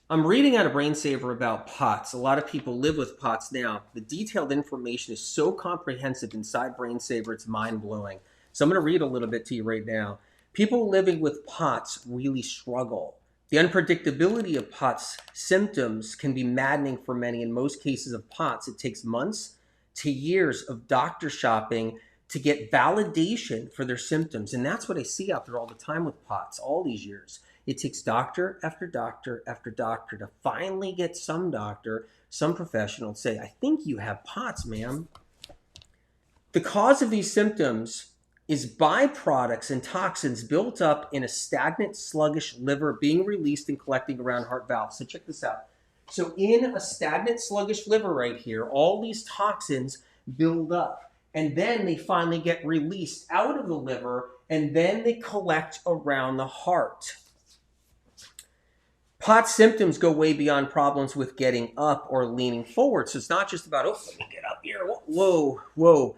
I'm reading out a Brain Saver about POTS. A lot of people live with POTS now. The detailed information is so comprehensive inside Brain Saver, it's mind-blowing. So I'm going to read a little bit to you right now. People living with POTS really struggle. The unpredictability of POTS symptoms can be maddening for many. In most cases of POTS, it takes months to years of doctor shopping to get validation for their symptoms. And that's what I see out there all the time with POTS, all these years. It takes doctor after doctor after doctor to finally get some doctor, some professional to say, I think you have POTS, ma'am. The cause of these symptoms is byproducts and toxins built up in a stagnant, sluggish liver being released and collecting around heart valves. So check this out. So in a stagnant, sluggish liver right here, all these toxins build up, and then they finally get released out of the liver, and then they collect around the heart. POTS symptoms go way beyond problems with getting up or leaning forward. So it's not just about, oh, let me get up here. Whoa, whoa.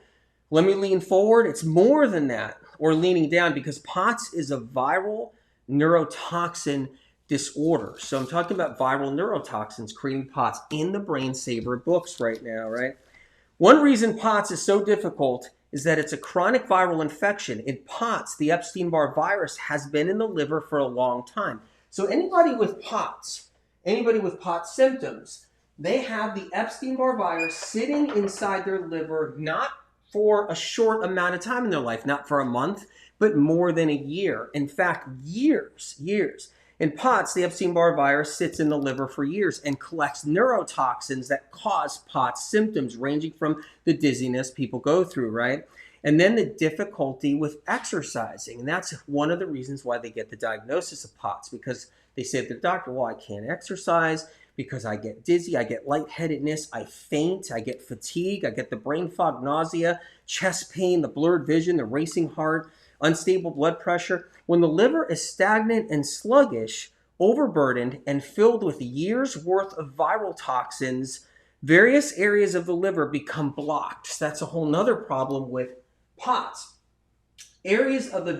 Let me lean forward. It's more than that. Or leaning down, because POTS is a viral neurotoxin disorder. So I'm talking about viral neurotoxins creating POTS in the Brain Saver books right now, right? One reason POTS is so difficult is that it's a chronic viral infection. In POTS, the Epstein-Barr virus has been in the liver for a long time. So anybody with POTS symptoms, they have the Epstein-Barr virus sitting inside their liver, not for a short amount of time in their life, not for a month, but more than a year. In fact, years. In POTS, the Epstein-Barr virus sits in the liver for years and collects neurotoxins that cause POTS symptoms, ranging from the dizziness people go through, right? And then the difficulty with exercising. And that's one of the reasons why they get the diagnosis of POTS, because they say to the doctor, well, I can't exercise because I get dizzy, I get lightheadedness, I faint, I get fatigue, I get the brain fog, nausea, chest pain, the blurred vision, the racing heart, unstable blood pressure. When the liver is stagnant and sluggish, overburdened, and filled with years' worth of viral toxins, various areas of the liver become blocked. So that's a whole nother problem with POTS. Areas of the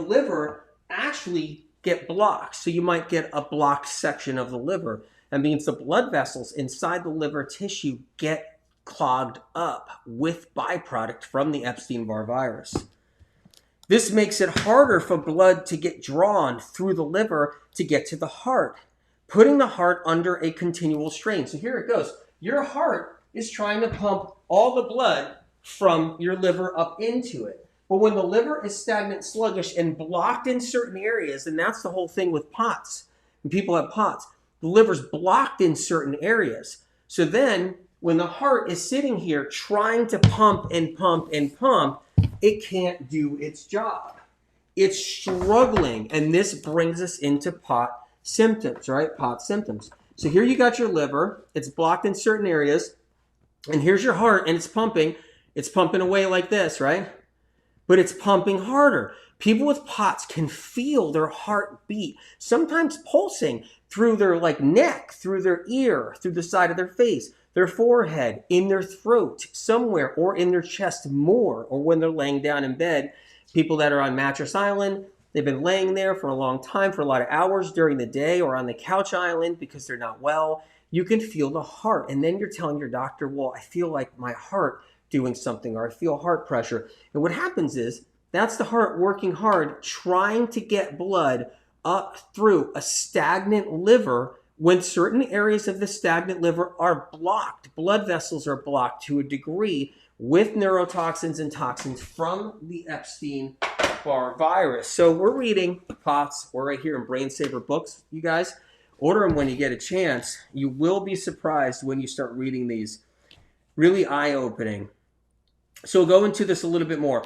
liver actually get blocked. So you might get a blocked section of the liver. That means the blood vessels inside the liver tissue get clogged up with byproduct from the Epstein-Barr virus. This makes it harder for blood to get drawn through the liver to get to the heart, putting the heart under a continual strain. So here it goes. Your heart is trying to pump all the blood from your liver up into it. But when the liver is stagnant, sluggish, and blocked in certain areas, and that's the whole thing with POTS, when people have POTS, the liver's blocked in certain areas. So then when the heart is sitting here trying to pump and pump and pump, it can't do its job. It's struggling, and this brings us into POTS symptoms, right? POTS symptoms. So here you got your liver, it's blocked in certain areas, and here's your heart, and it's pumping away like this, right? But it's pumping harder. People with POTS can feel their heart beat, sometimes pulsing through their neck, through their ear, through the side of their face, their forehead, in their throat, somewhere, or in their chest more, or when they're laying down in bed. People that are on Mattress Island, they've been laying there for a long time, for a lot of hours during the day, or on the couch island because they're not well. You can feel the heart, and then you're telling your doctor, well, I feel like my heart doing something, or I feel heart pressure. And what happens is, that's the heart working hard, trying to get blood up through a stagnant liver when certain areas of the stagnant liver are blocked. Blood vessels are blocked to a degree with neurotoxins and toxins from the Epstein-Barr virus. So we're reading POTS. We're right here in Brain Saver books. You guys, order them when you get a chance. You will be surprised when you start reading these. Really eye-opening. So we'll go into this a little bit more.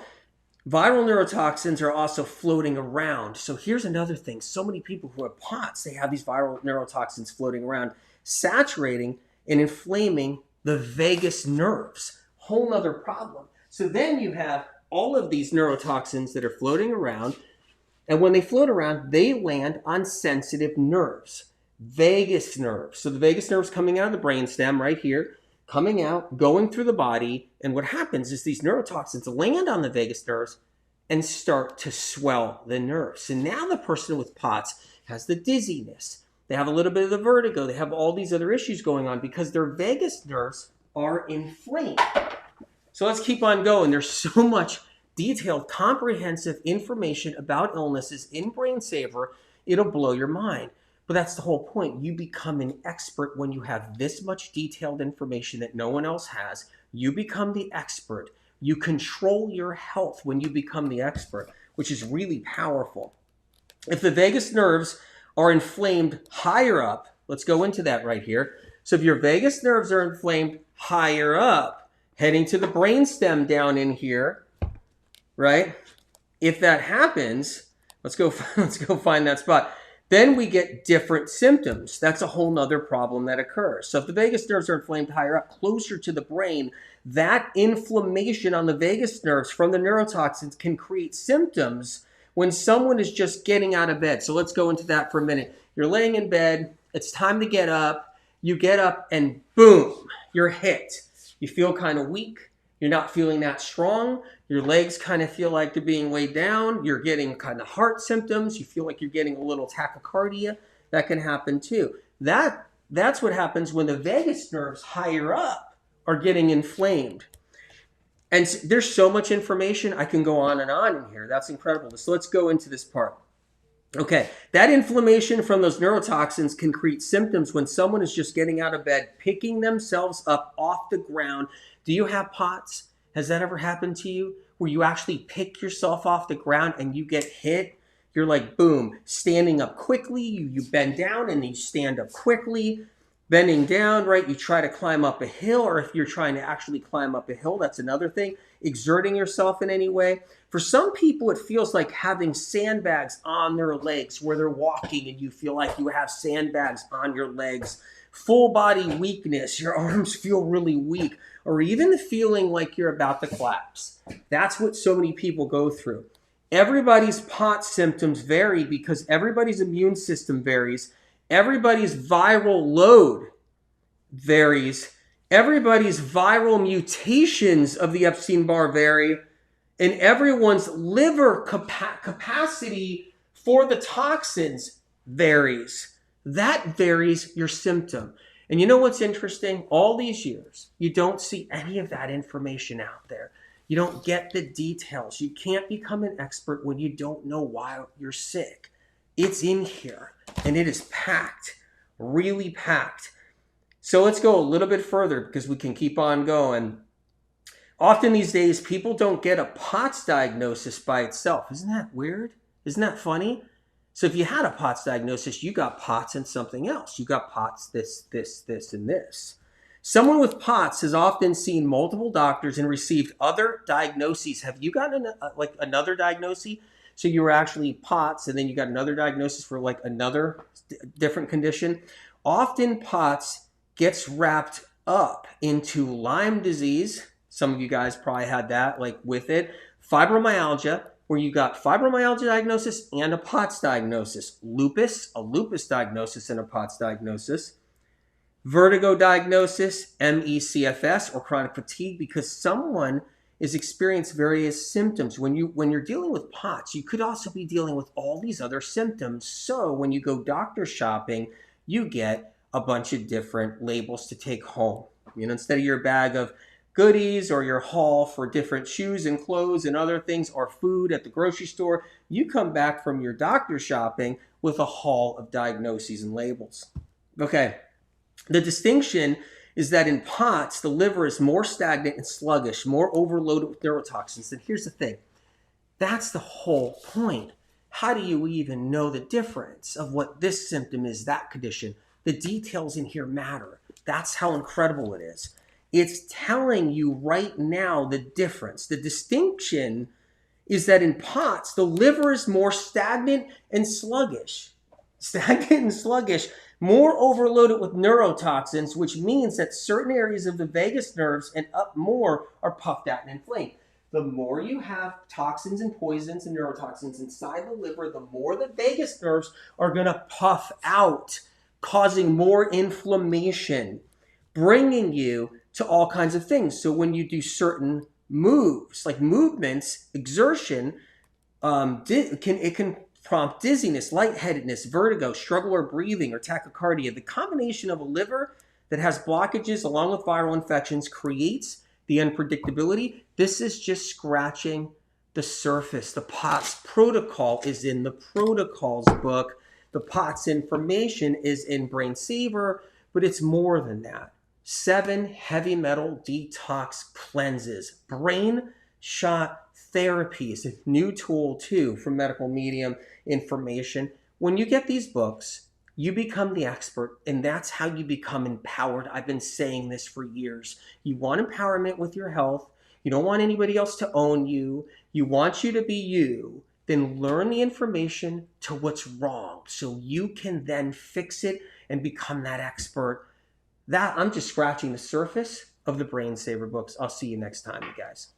Viral neurotoxins are also floating around. So here's another thing. So many people who have POTS, they have these viral neurotoxins floating around, saturating and inflaming the vagus nerves. Whole nother problem. So then you have all of these neurotoxins that are floating around, and when they float around, they land on sensitive nerves, vagus nerves. So the vagus nerves coming out of the brainstem right here, coming out, going through the body, and what happens is these neurotoxins land on the vagus nerves and start to swell the nerves. So now the person with POTS has the dizziness, They have a little bit of the vertigo. They have all these other issues going on because their vagus nerves are inflamed. So let's keep on going. There's so much detailed, comprehensive information about illnesses in Brain Saver. It'll blow your mind. But that's the whole point. You become an expert when you have this much detailed information that no one else has. You become the expert. You control your health when you become the expert, which is really powerful. If the vagus nerves are inflamed higher up, let's go into that right here. So if your vagus nerves are inflamed higher up, heading to the brainstem down in here, right? If that happens, let's go find that spot. Then we get different symptoms. That's a whole nother problem that occurs. So if the vagus nerves are inflamed higher up, closer to the brain, that inflammation on the vagus nerves from the neurotoxins can create symptoms when someone is just getting out of bed. So let's go into that for a minute. You're laying in bed. It's time to get up. You get up and boom, you're hit. You feel kind of weak. You're not feeling that strong. Your legs kind of feel like they're being weighed down. You're getting kind of heart symptoms. You feel like you're getting a little tachycardia. That can happen too. That's what happens when the vagus nerves higher up are getting inflamed. And there's so much information. I can go on and on in here. That's incredible. So let's go into this part. Okay, that inflammation from those neurotoxins can create symptoms when someone is just getting out of bed, picking themselves up off the ground. Do you have POTS? Has that ever happened to you? Where you actually pick yourself off the ground and you get hit? You're like, boom, standing up quickly. You bend down and you stand up quickly. Bending down, right? You try to climb up a hill, or if you're trying to actually climb up a hill, that's another thing. Exerting yourself in any way. For some people, it feels like having sandbags on their legs where they're walking and you feel like you have sandbags on your legs. Full body weakness, your arms feel really weak, or even feeling like you're about to collapse. That's what so many people go through. Everybody's POTS symptoms vary because everybody's immune system varies. Everybody's viral load varies. Everybody's viral mutations of the Epstein-Barr vary. And everyone's liver capacity for the toxins varies. That varies your symptom. And you know what's interesting? All these years, you don't see any of that information out there. You don't get the details. You can't become an expert when you don't know why you're sick. It's in here, and it is packed, really packed. So let's go a little bit further because we can keep on going. Often these days, people don't get a POTS diagnosis by itself. Isn't that weird? Isn't that funny? So if you had a POTS diagnosis, you got POTS and something else. You got POTS this, and this. Someone with POTS has often seen multiple doctors and received other diagnoses. Have you gotten another diagnosis? So you were actually POTS, and then you got another diagnosis for like another different condition. Often POTS gets wrapped up into Lyme disease. Some of you guys probably had that, like with it. Fibromyalgia, where you got fibromyalgia diagnosis and a POTS diagnosis. Lupus, a lupus diagnosis and a POTS diagnosis. Vertigo diagnosis, ME/CFS, or chronic fatigue, because someone is experiencing various symptoms. When you're dealing with POTS, you could also be dealing with all these other symptoms. So when you go doctor shopping, you get a bunch of different labels to take home. You know, instead of your bag of goodies or your haul for different shoes and clothes and other things or food at the grocery store, you come back from your doctor shopping with a haul of diagnoses and labels. Okay, the distinction is that in POTS, the liver is more stagnant and sluggish, more overloaded with neurotoxins. And here's the thing, that's the whole point. How do you even know the difference of what this symptom is, that condition? The details in here matter. That's how incredible it is. It's telling you right now the difference. The distinction is that in POTS, the liver is more stagnant and sluggish. Stagnant and sluggish, more overloaded with neurotoxins, which means that certain areas of the vagus nerves and up more are puffed out and inflamed. The more you have toxins and poisons and neurotoxins inside the liver, the more the vagus nerves are going to puff out, causing more inflammation, bringing you to all kinds of things. So when you do certain moves, like movements, exertion, it can prompt dizziness, lightheadedness, vertigo, struggle or breathing, or tachycardia. The combination of a liver that has blockages along with viral infections creates the unpredictability. This is just scratching the surface. The POTS protocol is in the protocols book. The POTS information is in Brain Saver, but it's more than that. 7 heavy metal detox cleanses, brain shot therapy is a new tool too for medical medium information. When you get these books, you become the expert, and that's how you become empowered. I've been saying this for years. You want empowerment with your health. You don't want anybody else to own you. You want you to be you. Then learn the information to what's wrong so you can then fix it and become that expert. That I'm just scratching the surface of the Brain Saver books. I'll see you next time, you guys.